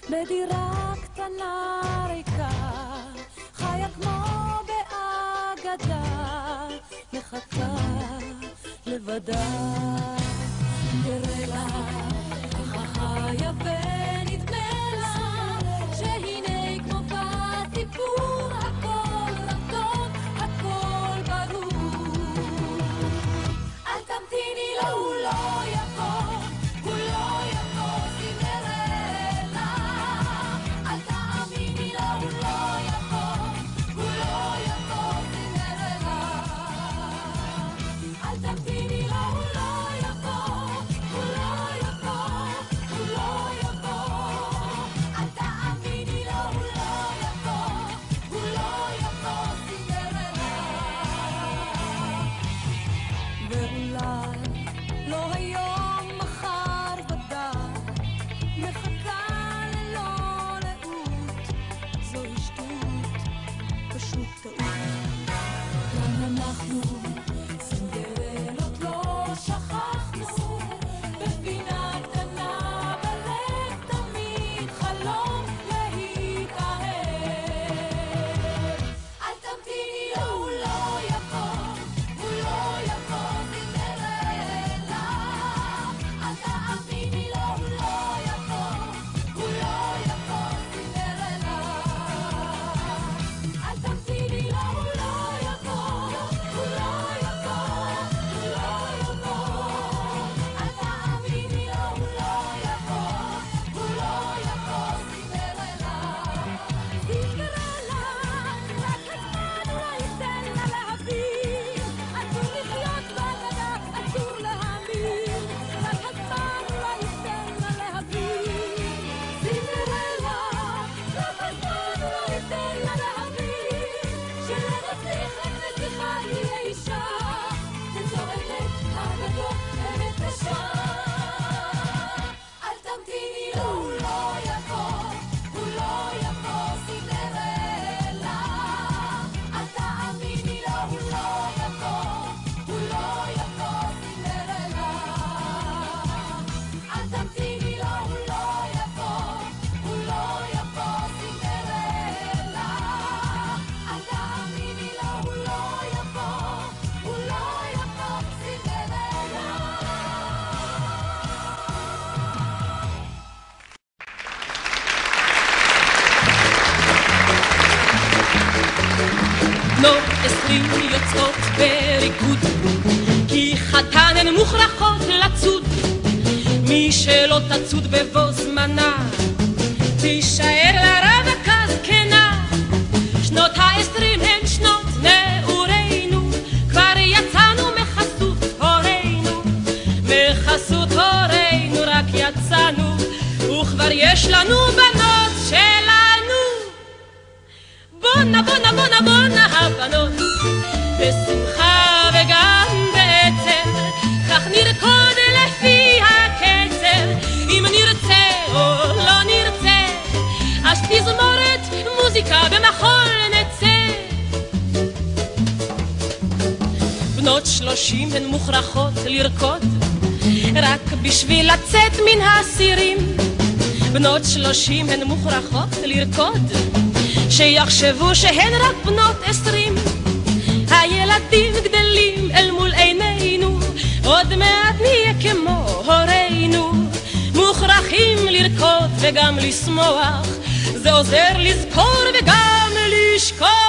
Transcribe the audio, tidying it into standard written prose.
בדירה קטנה ריקה, חיה כמו באגדה, מחכה לבדה. סינדרלה ככה חיה ונדמה לה שהנה כמו בסיפור הכל רטוב, הכל ברור. אל תמתיני לו, הוא לא יבוא, הוא לא יבוא. סינדרלה אל תאמיני לו, הוא לא יבוא, הוא לא יבוא. סינדרלה אל תמתיני לו, הוא לא יבוא, הוא לא יבוא, הוא לא יבוא. אל תאמיני לו, הוא לא יבוא, הוא לא יבוא. סינדרלה ואולי לא היום, מחר ודאי, מחכה ללא לאות. זוהי שטות, פשוט טעות. גם אנחנו סינדרלות לא שכחנו, בפינה קטנה בלב תמיד חלום להתאהב. אל תמתיני לו, הוא לא יבוא, הוא לא יבוא. סינדרלה אל תאמיני לו, הוא לא יבוא, הוא לא יבוא. סינדרלה אל תמתיני לו, הוא לא יבוא, הוא לא יבוא, הוא לא יבוא. אל תאמיני לו, הוא לא יבוא, הוא לא יבוא. סינדרלה סינדרלה רק הזמן אולי ייתן לה להבין, אסור לחיות באגדה, אסור להאמין. רק הזמן אולי ייתן לה להבין. סינדרלה רק הזמן אולי ייתן לה להבין, שלנסיך לנסיכה תהיה אישה, וזו אמת האגדות, אמת קשה. אל תמתיני לו, הוא לא יבוא, הוא לא יבוא. סינדרלה אל תאמיני לו, הוא לא יבוא, הוא לא יבוא. סינדרלה אל תמתיני לו, הוא לא יבוא, הוא לא יבוא. סינדרלה אל תאמיני לו, הוא לא יבוא, הוא לא יבוא. סינדרלה בנות 20 יוצאות בריקוד, כי חתן הן מוכרחות לצוד. מי שלא תצוד בבוא זמנה תישאר לרווקה זקנה. שנות ה-20 הן שנות נעורינו, כבר יצאנו מחסות הורינו. מחסות הורינו רק יצאנו, וכבר יש לנו בנות שלנו. בונה בונה בונה בונה הבנות, בשמחה וגם בעצב, כך נרקוד לפי הקצב. אם נרצה או לא נרצה, אז תזמורת מוזיקה במחול נצא. בנות 30 הן מוכרחות לרקוד, רק בשביל לצאת מן הסירים. בנות 30 הן מוכרחות לרקוד, שיחשבו שהן רק בנות 20. הילדים גדלים אל מול עינינו, עוד מעט נהיה כמו הורינו. מוכרחים לרקוד וגם לשמוח, זה עוזר לזכור וגם לשכוח.